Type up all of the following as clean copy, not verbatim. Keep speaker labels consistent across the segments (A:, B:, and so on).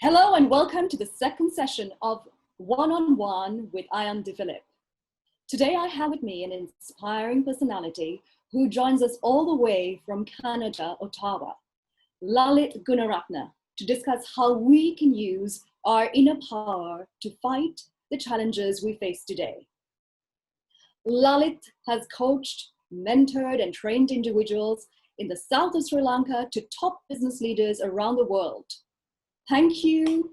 A: Hello and welcome to the second session of One-on-One with Ayanthi Philip. Today I have with me an inspiring personality who joins us all the way from Canada, Ottawa, Lalith Gunaratne, to discuss how we can use our inner power to fight the challenges we face today. Lalith has coached, mentored and trained individuals in the south of Sri Lanka to top business leaders around the world. Thank you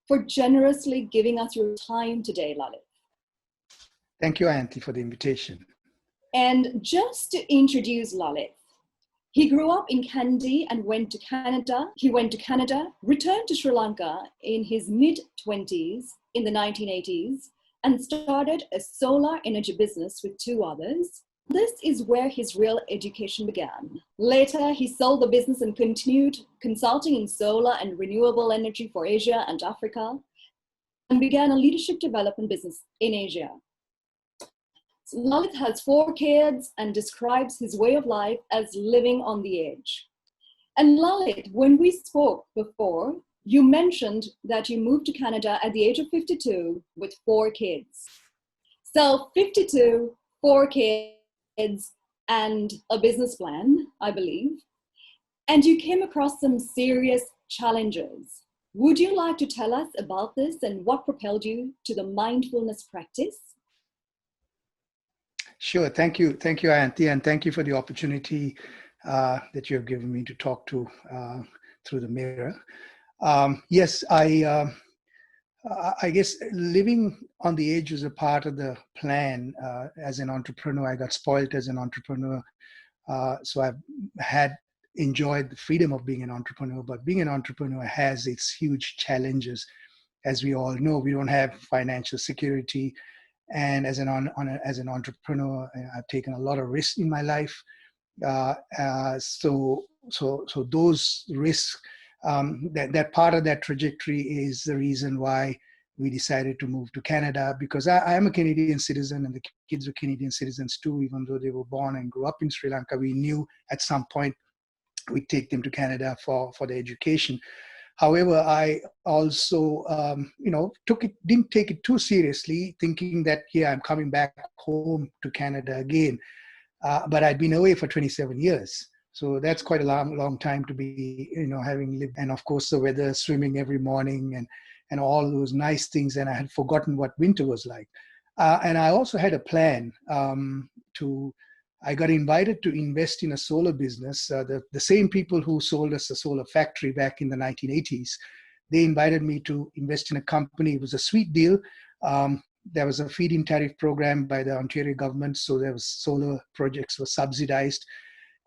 A: for generously giving us your time today, Lalith.
B: Thank you, Ayanthi, for the invitation.
A: And just to introduce Lalith, he grew up in Kandy and went to Canada. He went to Canada, returned to Sri Lanka in his mid-20s in the 1980s, and started a solar energy business with two others. This is where his real education began. Later, he sold the business and continued consulting in solar and renewable energy for Asia and Africa, and began a leadership development business in Asia. Lalith has 4 kids and describes his way of life as living on the edge. And Lalith, when we spoke before, you mentioned that you moved to Canada at the age of 52 with 4 kids. So 52, 4 kids, and a business plan, I believe, and you came across some serious challenges. Would you like to tell us about this and what propelled you to the mindfulness practice?
B: Sure. Thank you, Ayanthi, and thank you for the opportunity that you have given me to talk to through the mirror. Yes, I guess living on the edge was a part of the plan. As an entrepreneur, I got spoiled as an entrepreneur. So I've enjoyed the freedom of being an entrepreneur, but being an entrepreneur has its huge challenges. As we all know, we don't have financial security. And as an entrepreneur, I've taken a lot of risks in my life. So those risks, that part of that trajectory is the reason why we decided to move to Canada, because I am a Canadian citizen and the kids are Canadian citizens too, even though they were born and grew up in Sri Lanka. We knew at some point we'd take them to Canada for their education. However, I also, didn't take it too seriously, thinking that, I'm coming back home to Canada again. But I'd been away for 27 years. So that's quite a long time to be, having lived. And of course, the weather, swimming every morning and all those nice things. And I had forgotten what winter was like. And I also had a plan I got invited to invest in a solar business. The same people who sold us the solar factory back in the 1980s, they invited me to invest in a company. It was a sweet deal. There was a feed-in tariff program by the Ontario government. So there was solar projects were subsidized.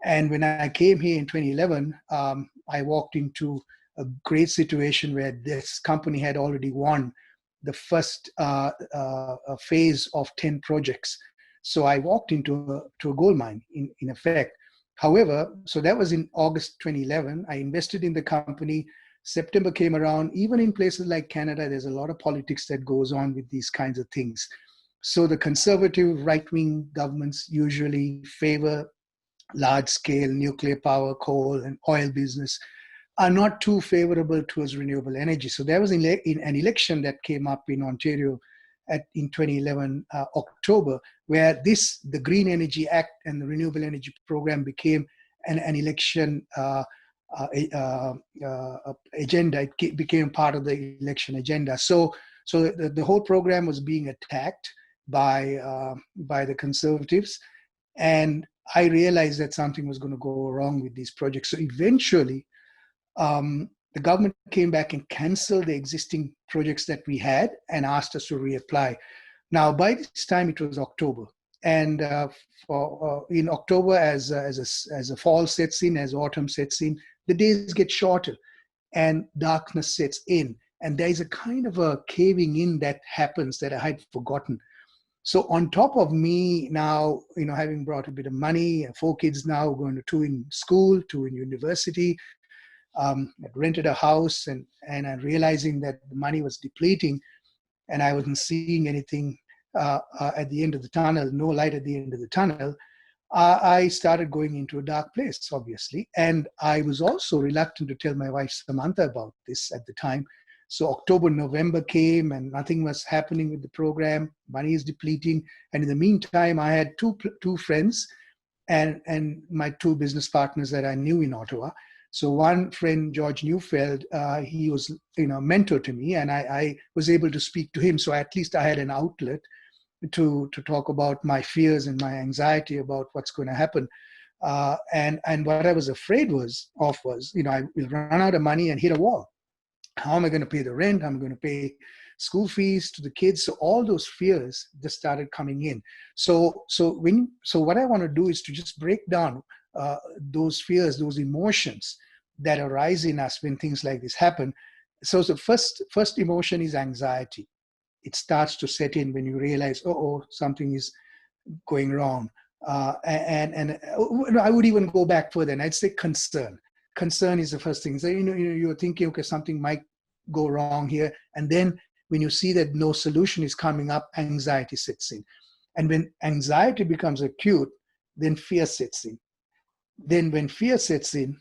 B: And when I came here in 2011, I walked into a great situation where this company had already won the first phase of 10 projects. So I walked into a gold mine, in effect. However, so that was in August 2011. I invested in the company. September came around. Even in places like Canada, there's a lot of politics that goes on with these kinds of things. So the conservative right-wing governments usually favor large-scale nuclear power, coal, and oil business, are not too favorable towards renewable energy. So there was an election that came up in Ontario in 2011, October, where the Green Energy Act and the Renewable Energy Program became an election agenda. It became part of the election agenda. So the whole program was being attacked by the conservatives. And I realized that something was going to go wrong with these projects. So eventually, the government came back and canceled the existing projects that we had and asked us to reapply. Now, by this time, it was October. And in October, as a fall sets in, as autumn sets in, the days get shorter and darkness sets in. And there is a kind of a caving in that happens that I had forgotten. So on top of me now, having brought a bit of money, 4 kids now, going to 2 in school, 2 in university, I'd rented a house and I'm realizing that the money was depleting and I wasn't seeing anything at the end of the tunnel, no light at the end of the tunnel. I started going into a dark place, obviously. And I was also reluctant to tell my wife, Samantha, about this at the time, So October, November came and nothing was happening with the program. Money is depleting. And in the meantime, I had two friends and my two business partners that I knew in Ottawa. So one friend, George Neufeld, he was, a mentor to me, and I was able to speak to him. So at least I had an outlet to talk about my fears and my anxiety about what's going to happen. And what I was afraid was, I will run out of money and hit a wall. How am I going to pay the rent? How am I going to pay school fees to the kids? So all those fears just started coming in. So what I want to do is to just break down those fears, those emotions that arise in us when things like this happen. So the first emotion is anxiety. It starts to set in when you realize, something is going wrong. And I would even go back further, and I'd say concern. Concern is the first thing. So you're thinking, okay, something might go wrong here, and then when you see that no solution is coming up, anxiety sets in. And when anxiety becomes acute, then fear sets in. Then when fear sets in,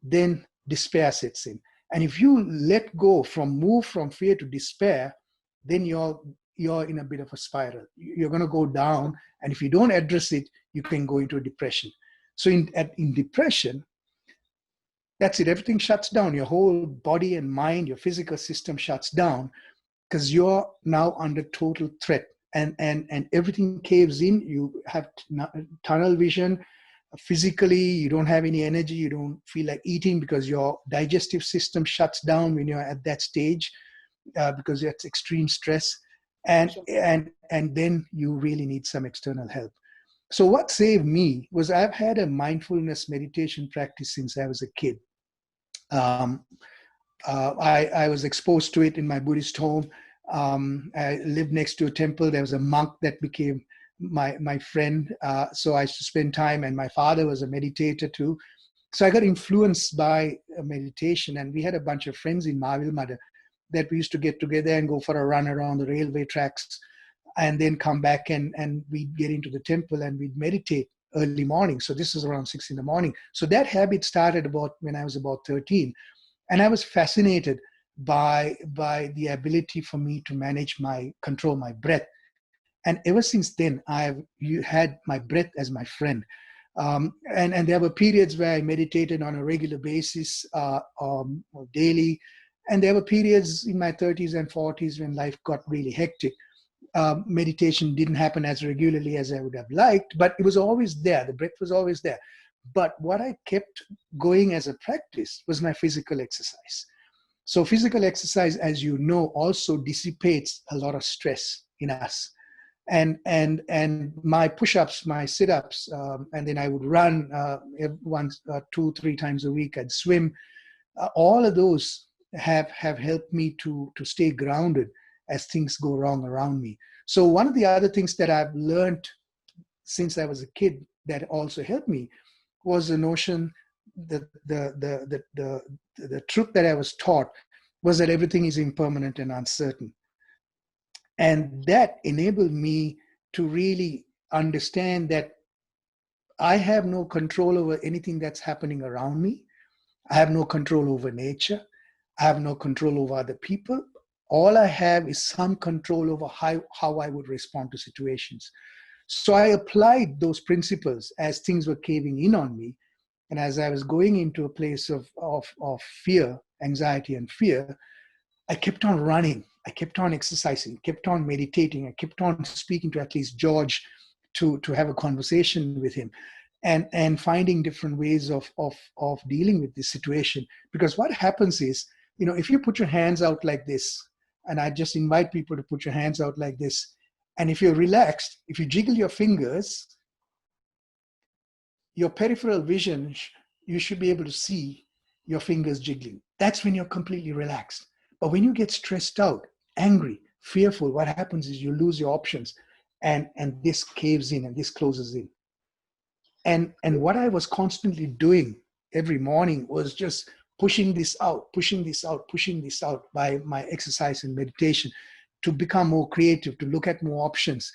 B: then despair sets in. And if you move from fear to despair, then you're in a bit of a spiral. You're going to go down, and if you don't address it, you can go into a depression. So in depression, that's it. Everything shuts down. Your whole body and mind, your physical system shuts down because you're now under total threat, and everything caves in. You have tunnel vision. Physically, you don't have any energy. You don't feel like eating because your digestive system shuts down when you're at that stage because it's extreme stress. And then you really need some external help. So what saved me was I've had a mindfulness meditation practice since I was a kid. I was exposed to it in my Buddhist home. I lived next to a temple. There was a monk that became my friend. So I used to spend time, and my father was a meditator too. So I got influenced by meditation, and we had a bunch of friends in Mavilmada that we used to get together and go for a run around the railway tracks, and then come back and we'd get into the temple and we'd meditate early morning. So this was around 6 a.m. So that habit started when I was about 13. And I was fascinated by the ability for me to control my breath. And ever since then, I've had my breath as my friend. And there were periods where I meditated on a regular basis, daily. And there were periods in my 30s and 40s when life got really hectic. Meditation didn't happen as regularly as I would have liked, but it was always there. The breath was always there. But what I kept going as a practice was my physical exercise. So physical exercise, as you know, also dissipates a lot of stress in us. And my push-ups, my sit-ups, and then I would run once, 2-3 times a week. I'd swim. All of those have helped me to stay grounded as things go wrong around me. So one of the other things that I've learned since I was a kid that also helped me was the notion that the truth that I was taught was that everything is impermanent and uncertain. And that enabled me to really understand that I have no control over anything that's happening around me. I have no control over nature. I have no control over other people. All I have is some control over how I would respond to situations. So I applied those principles as things were caving in on me. And as I was going into a place of fear, anxiety and fear, I kept on running. I kept on exercising, kept on meditating. I kept on speaking to at least George to have a conversation with him and finding different ways of dealing with this situation. Because what happens is, if you put your hands out like this, and I just invite people to put your hands out like this, and if you're relaxed, if you jiggle your fingers, your peripheral vision, you should be able to see your fingers jiggling. That's when you're completely relaxed. But when you get stressed out, angry, fearful, what happens is you lose your options, and this caves in and this closes in. And what I was constantly doing every morning was just pushing this out by my exercise and meditation to become more creative, to look at more options,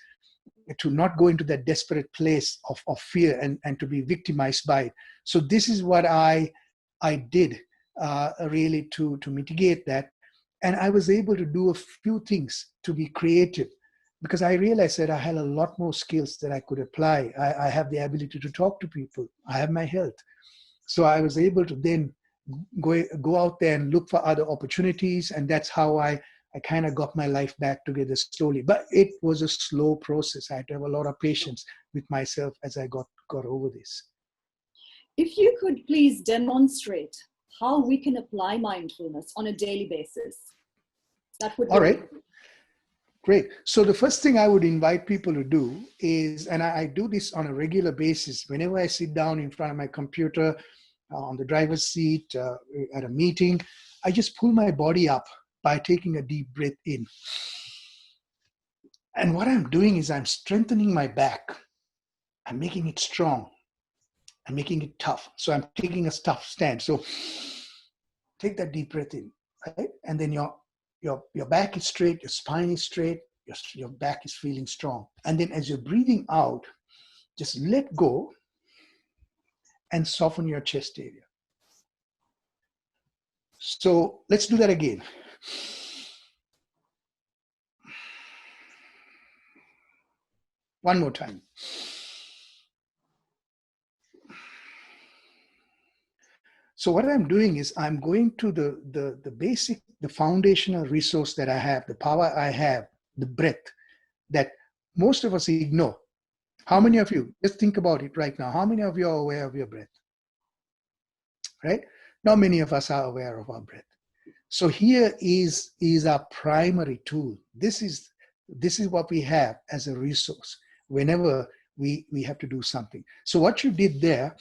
B: to not go into that desperate place of fear and to be victimized by it. So this is what I did really to mitigate that. And I was able to do a few things to be creative because I realized that I had a lot more skills that I could apply. I have the ability to talk to people. I have my health. So I was able to then go out there and look for other opportunities. And that's how I kind of got my life back together slowly. But it was a slow process. I had to have a lot of patience with myself as I got over this.
A: If you could please demonstrate how we can apply mindfulness on a daily basis, that would be
B: all right. Great. So the first thing I would invite people to do is, and I do this on a regular basis, whenever I sit down in front of my computer, on the driver's seat, at a meeting, I just pull my body up by taking a deep breath in. And what I'm doing is I'm strengthening my back. I'm making it strong. I'm making it tough. So I'm taking a tough stand. So take that deep breath in, right? And then your back is straight, your spine is straight, your back is feeling strong. And then as you're breathing out, just let go and soften your chest area. So let's do that again. One more time. So what I'm doing is I'm going to the basic, the foundational resource that I have, the power I have, the breath that most of us ignore. How many of you, just think about it right now, how many of you are aware of your breath? Right? Not many of us are aware of our breath. So here is our primary tool. This is what we have as a resource whenever we have to do something. So what you did there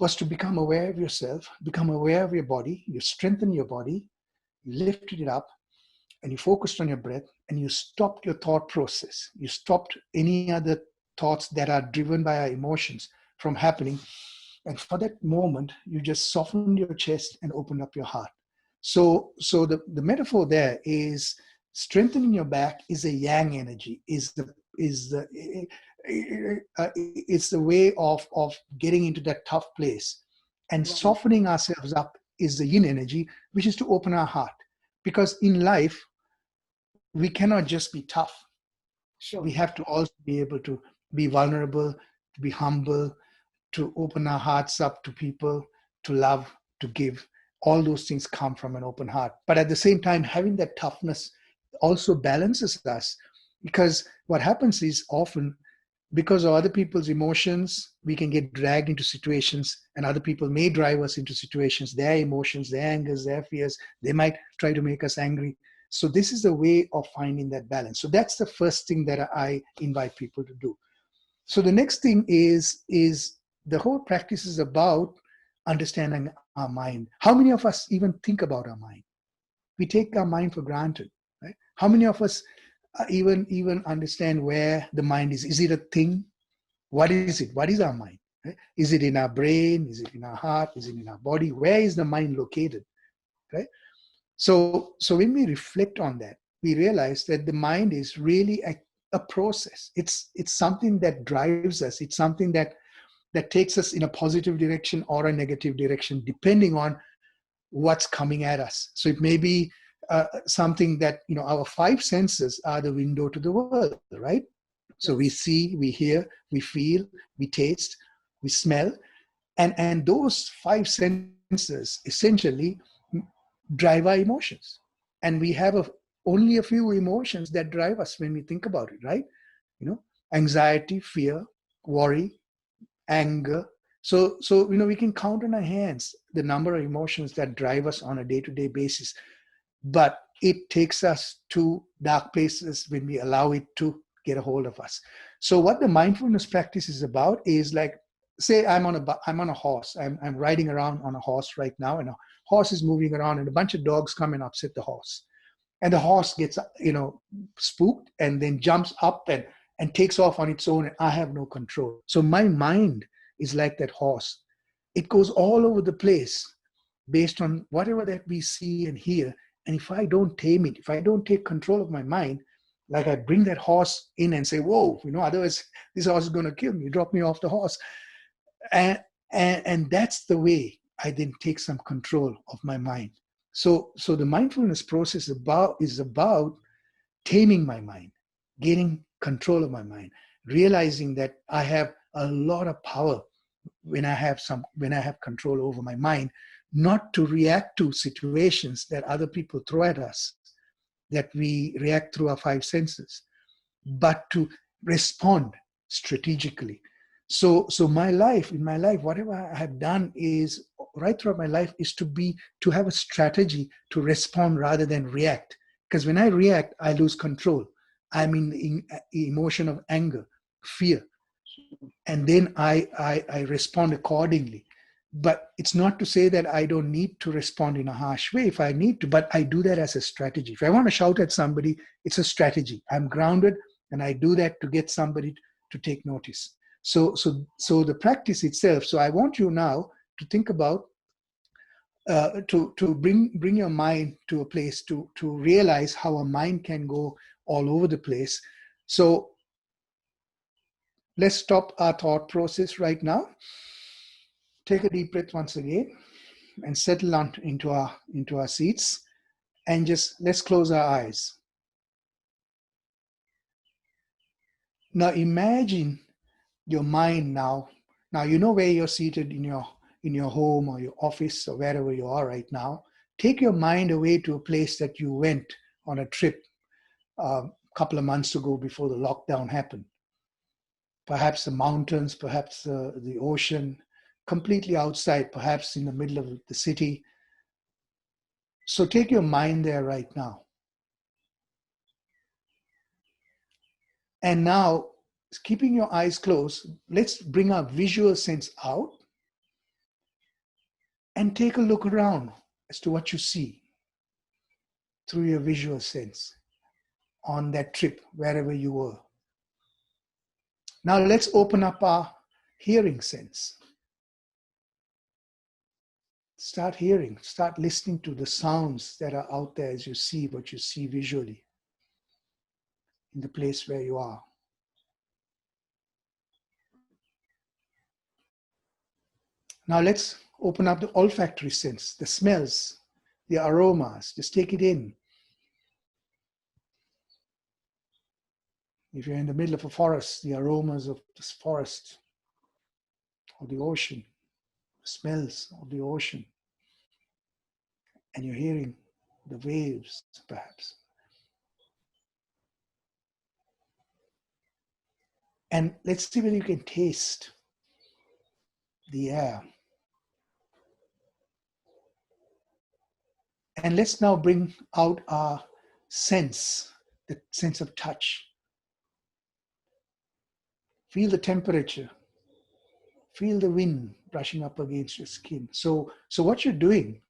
B: was to become aware of yourself, become aware of your body, you strengthen your body, you lifted it up, and you focused on your breath, and you stopped your thought process. You stopped any other thoughts that are driven by our emotions from happening. And for that moment, you just softened your chest and opened up your heart. So the metaphor there is strengthening your back is a yang energy, it's the way of getting into that tough place. And softening ourselves up is the yin energy, which is to open our heart. Because in life, we cannot just be tough.
A: Sure.
B: We have to also be able to be vulnerable, to be humble, to open our hearts up to people, to love, to give. All those things come from an open heart. But at the same time, having that toughness also balances us, because what happens is often because of other people's emotions, we can get dragged into situations, and other people may drive us into situations, their emotions, their angers, their fears, they might try to make us angry. So this is a way of finding that balance. So that's the first thing that I invite people to do. So the next thing is the whole practice is about understanding our mind. How many of us even think about our mind? We take our mind for granted, right? How many of us even understand where the mind is? Is it a thing? What is it? What is our mind? Right? Is it in our brain? Is it in our heart? Is it in our body? Where is the mind located? Right? So when we reflect on that, we realize that the mind is really a process. It's something that drives us. It's something that takes us in a positive direction or a negative direction, depending on what's coming at us. So it may be something that, our five senses are the window to the world, right? So we see, we hear, we feel, we taste, we smell, and those five senses essentially drive our emotions. And we have only a few emotions that drive us when we think about it, right? Anxiety, fear, worry, anger. So we can count on our hands the number of emotions that drive us on a day-to-day basis. But it takes us to dark places when we allow it to get a hold of us. So what the mindfulness practice is about is, like, say I'm on a horse. I'm riding around on a horse right now, and a horse is moving around, and a bunch of dogs come and upset the horse. And the horse gets, spooked and then jumps up and takes off on its own, and I have no control. So my mind is like that horse. It goes all over the place based on whatever that we see and hear. And if I don't tame it, if I don't take control of my mind, like I bring that horse in and say, whoa, otherwise this horse is going to kill me, drop me off the horse. And that's the way I then take some control of my mind. So the mindfulness process is about taming my mind, gaining control of my mind, realizing that I have a lot of power when I have control over my mind, not to react to situations that other people throw at us, that we react through our five senses, but to respond strategically. So in my life, whatever I have done is right throughout my life is to have a strategy to respond rather than react. Because when I react, I lose control. I'm in the emotion of anger, fear, and then I respond accordingly. But it's not to say that I don't need to respond in a harsh way if I need to, but I do that as a strategy. If I want to shout at somebody, it's a strategy. I'm grounded, and I do that to get somebody to take notice. So the practice itself. So I want you now to think about to bring your mind to a place to realize how a mind can go all over the place. So let's stop our thought process right now. Take a deep breath once again and settle on into our seats, and just let's close our eyes. Now imagine your mind now. Now you know where you're seated in your home or your office or wherever you are right now. Take your mind away to a place that you went on a trip a couple of months ago before the lockdown happened. Perhaps the mountains, perhaps the ocean, completely outside, perhaps in the middle of the city. So take your mind there right now. And now, keeping your eyes closed, let's bring our visual sense out and take a look around as to what you see through your visual sense on that trip, wherever you were. Now let's open up our hearing sense. Start hearing, start listening to the sounds that are out there as you see what you see visually in the place where you are. Now let's open up the olfactory sense, the smells, the aromas. Just take it in. If you're in the middle of a forest, the aromas of this forest or the ocean, the smells of the ocean, and you're hearing the waves, perhaps. And let's see whether you can taste the air. And let's now bring out our sense, the sense of touch. Feel the temperature. Feel the wind brushing up against your skin. So what you're doing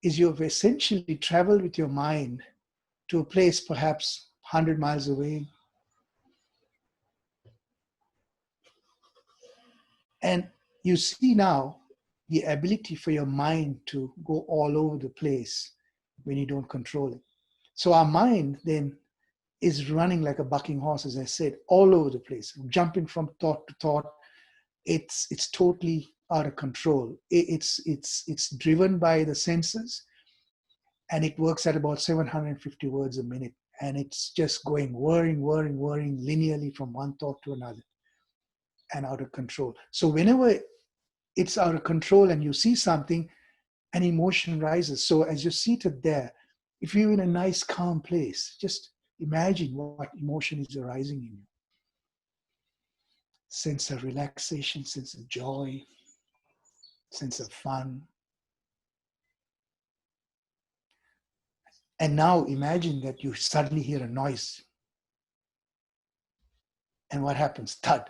B: is you've essentially traveled with your mind to a place perhaps 100 miles away. And you see now the ability for your mind to go all over the place when you don't control it. So our mind then is running like a bucking horse, as I said, all over the place, jumping from thought to thought. It's totally out of control. It's driven by the senses, and it works at about 750 words a minute. And it's just going whirring linearly from one thought to another and out of control. So whenever it's out of control and you see something, an emotion rises. So as you're seated there, if you're in a nice, calm place, just imagine what emotion is arising in you. Sense of relaxation, sense of joy, sense of fun. And now imagine that you suddenly hear a noise. And what happens? Thud.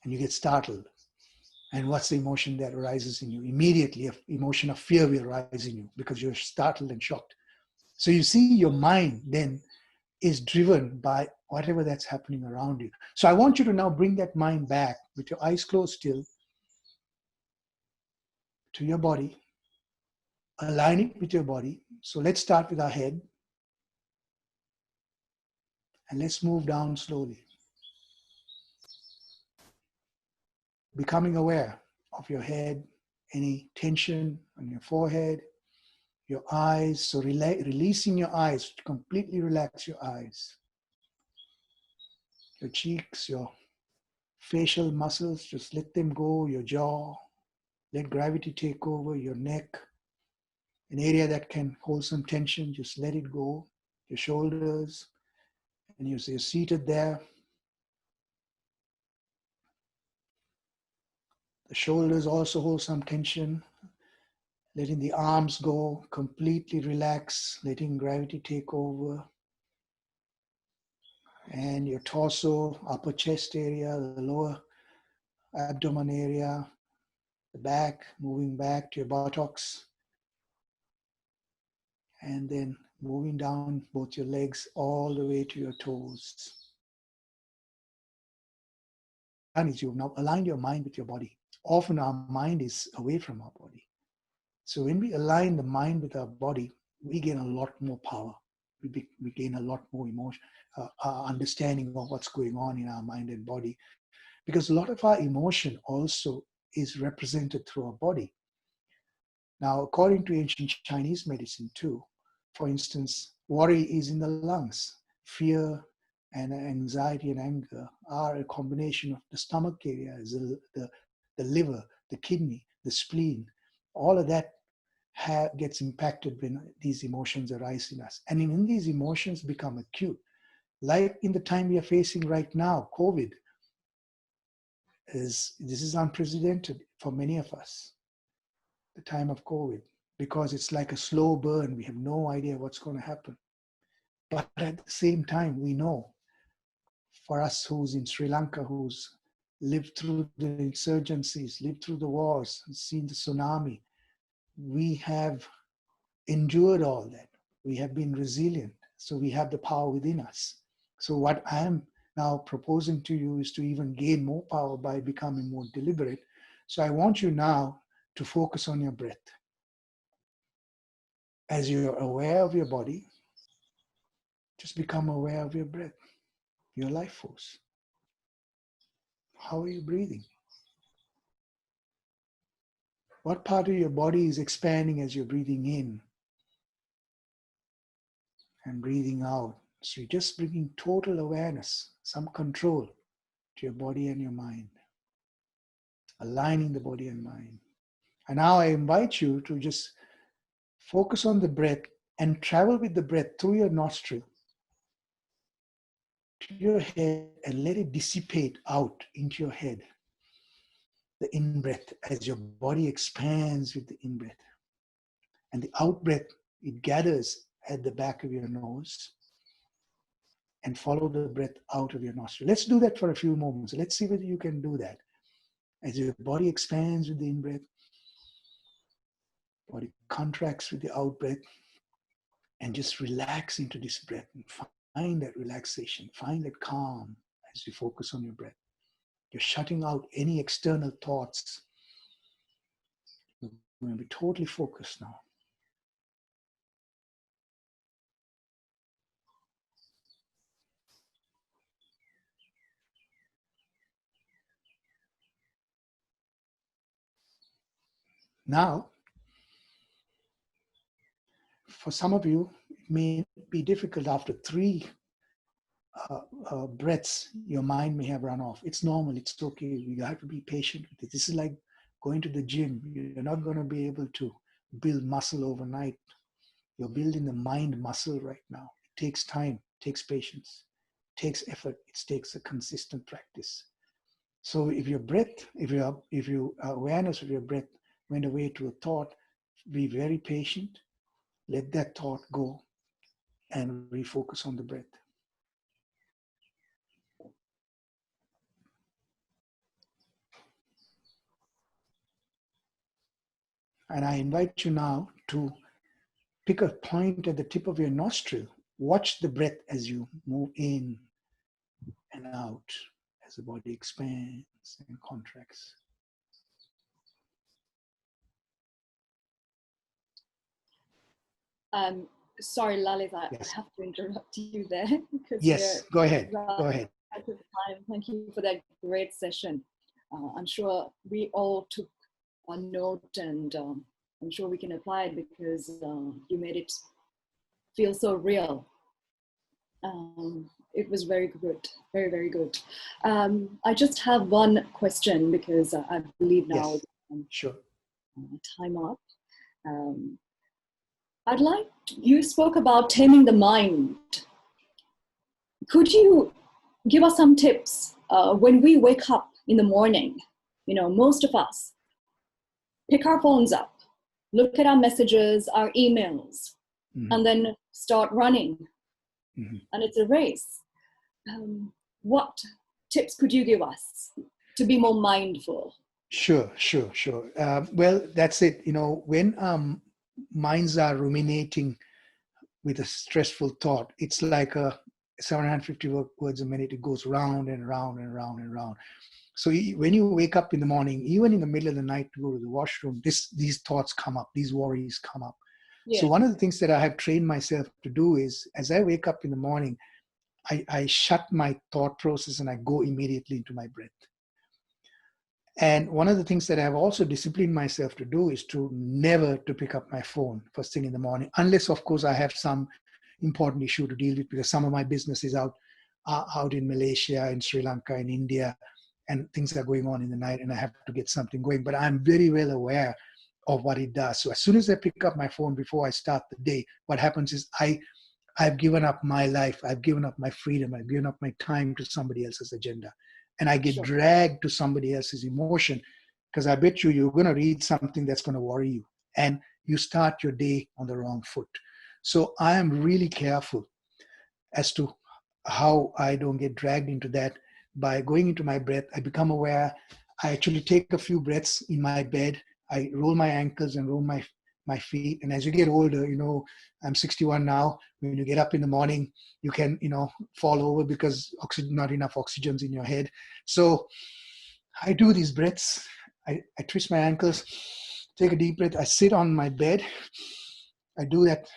B: And you get startled. And what's the emotion that arises in you? Immediately, an emotion of fear will arise in you because you're startled and shocked. So you see, your mind then is driven by whatever that's happening around you. So I want you to now bring that mind back with your eyes closed still to your body. Align it with your body. So let's start with our head. And let's move down slowly. Becoming aware of your head, any tension on your forehead, Your eyes, so releasing your eyes, completely relax your eyes. Your cheeks, your facial muscles, just let them go, your jaw. Let gravity take over your neck. An area that can hold some tension, just let it go. Your shoulders, and you're seated there. The shoulders also hold some tension. Letting the arms go, completely relax, letting gravity take over. And your torso, upper chest area, the lower abdomen area, the back, moving back to your buttocks. And then moving down both your legs all the way to your toes. And you've now aligned your mind with your body. Often our mind is away from our body. So when we align the mind with our body, we gain a lot more power. We gain a lot more emotion, understanding of what's going on in our mind and body. Because a lot of our emotion also is represented through our body. Now, according to ancient Chinese medicine too, for instance, worry is in the lungs. Fear and anxiety and anger are a combination of the stomach area, the liver, the kidney, the spleen. All of that gets impacted when these emotions arise in us. And in these emotions become acute. Like in the time we are facing right now, COVID, this is unprecedented for many of us, the time of COVID, because it's like a slow burn. We have no idea what's going to happen. But at the same time, we know, for us who's in Sri Lanka, who's lived through the insurgencies, lived through the wars, seen the tsunami, we have endured all that. We have been resilient. So we have the power within us. So what I am now proposing to you is to even gain more power by becoming more deliberate. So I want you now to focus on your breath. As you're aware of your body, just become aware of your breath, your life force. How are you breathing? What part of your body is expanding as you're breathing in and breathing out? So you're just bringing total awareness, some control to your body and your mind, aligning the body and mind. And now I invite you to just focus on the breath and travel with the breath through your nostril to your head and let it dissipate out into your head. The in-breath as your body expands with the in-breath. And the out-breath, it gathers at the back of your nose and follow the breath out of your nostril. Let's do that for a few moments. Let's see whether you can do that. As your body expands with the in-breath, body contracts with the out-breath, and just relax into this breath and find that relaxation, find that calm as you focus on your breath. You're shutting out any external thoughts. You're going to be totally focused now. Now, for some of you, it may be difficult after 3 breaths, your mind may have run off. It's normal, it's okay. You have to be patient with it. This is like going to the gym. You're not going to be able to build muscle overnight. You're building the mind muscle right now. It takes time, it takes patience, it takes effort, it takes a consistent practice. So if your breath, if your awareness of your breath went away to a thought, be very patient, let that thought go and refocus on the breath. And I invite you now to pick a point at the tip of your nostril. Watch the breath as you move in and out, as the body expands and contracts.
A: Sorry, Lalith,
B: Yes.
A: I have to interrupt you there.
B: Yes, go ahead. Go ahead.
A: Thank you for that great session. I'm sure we all took a note and I'm sure we can apply it because you made it feel so real. It was very good, very, very good. I just have one question because I believe now
B: Yes, sure.
A: Time up. You spoke about taming the mind. Could you give us some tips when we wake up in the morning? You know, most of us pick our phones up, look at our messages, our emails, and then start running. And it's a race. What tips could you give us to be more mindful?
B: Sure. Well, that's it. You know, when minds are ruminating with a stressful thought, it's like a 750 words a minute. It goes round and round and round and round. So when you wake up in the morning, even in the middle of the night to go to the washroom, these thoughts come up, these worries come up. Yeah. So one of the things that I have trained myself to do is, as I wake up in the morning, I shut my thought process and I go immediately into my breath. And one of the things that I've also disciplined myself to do is to never to pick up my phone first thing in the morning, unless of course I have some important issue to deal with, because some of my business is out in Malaysia, in Sri Lanka, in India, and things are going on in the night and I have to get something going. But I'm very well aware of what it does. So as soon as I pick up my phone before I start the day, what happens is I've given up my life, I've given up my freedom, I've given up my time to somebody else's agenda. And I get dragged to somebody else's emotion, because I bet you're going to read something that's going to worry you. And you start your day on the wrong foot. So I am really careful as to how I don't get dragged into that. By going into my breath, I become aware. I actually take a few breaths in my bed. I roll my ankles and roll my feet. And as you get older, you know, I'm 61 now. When you get up in the morning, you can, you know, fall over because not enough oxygen's in your head. So I do these breaths. I twist my ankles, take a deep breath. I sit on my bed. I do that,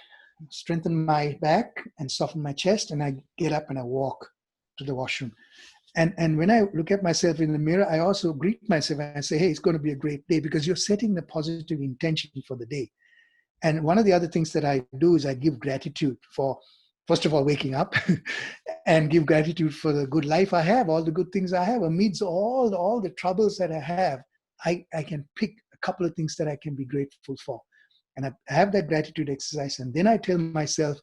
B: strengthen my back and soften my chest. And I get up and I walk to the washroom. And when I look at myself in the mirror, I also greet myself and I say, hey, it's going to be a great day, because you're setting the positive intention for the day. And one of the other things that I do is I give gratitude for, first of all, waking up and give gratitude for the good life I have, all the good things I have. Amidst all the troubles that I have, I can pick a couple of things that I can be grateful for. And I have that gratitude exercise. And then I tell myself,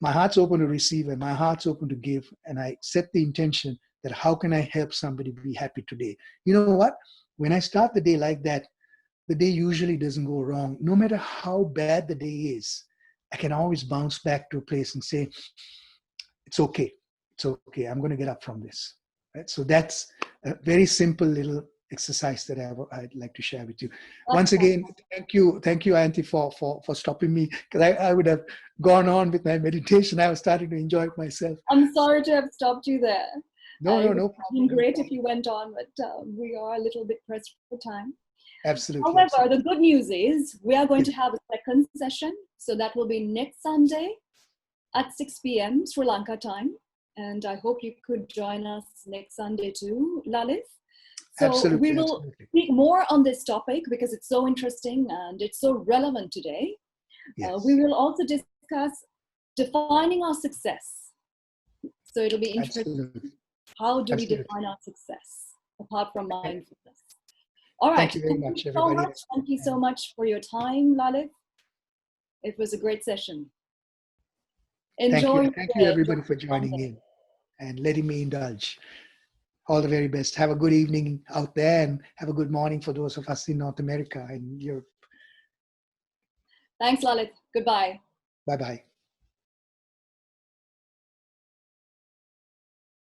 B: my heart's open to receive and my heart's open to give. And I set the intention that how can I help somebody be happy today? You know what? When I start the day like that, the day usually doesn't go wrong. No matter how bad the day is, I can always bounce back to a place and say, it's okay. It's okay. I'm going to get up from this. Right? So that's a very simple little exercise that I'd like to share with you. Once again, thank you, Ayanthi, for stopping me, because I would have gone on with my meditation. I was starting to enjoy it myself.
A: I'm sorry to have stopped you there.
B: No problem.
A: It would have been great if you went on, but we are a little bit pressed for time.
B: Absolutely.
A: However, the good news is we are going to have a second session. So that will be next Sunday at 6 p.m. Sri Lanka time. And I hope you could join us next Sunday too, Lalith. So
B: absolutely,
A: we will speak more on this topic because it's so interesting and it's so relevant today. Yes. We will also discuss defining our success. So it'll be interesting. Absolutely. How do we define our success apart from mindfulness? All right.
B: Thank you very much, everybody.
A: Thank you so much for your time, Lalith. It was a great session. Enjoy.
B: Thank you, everybody, for joining in and letting me indulge. All the very best. Have a good evening out there and have a good morning for those of us in North America and Europe.
A: Thanks, Lalith. Goodbye.
B: Bye-bye.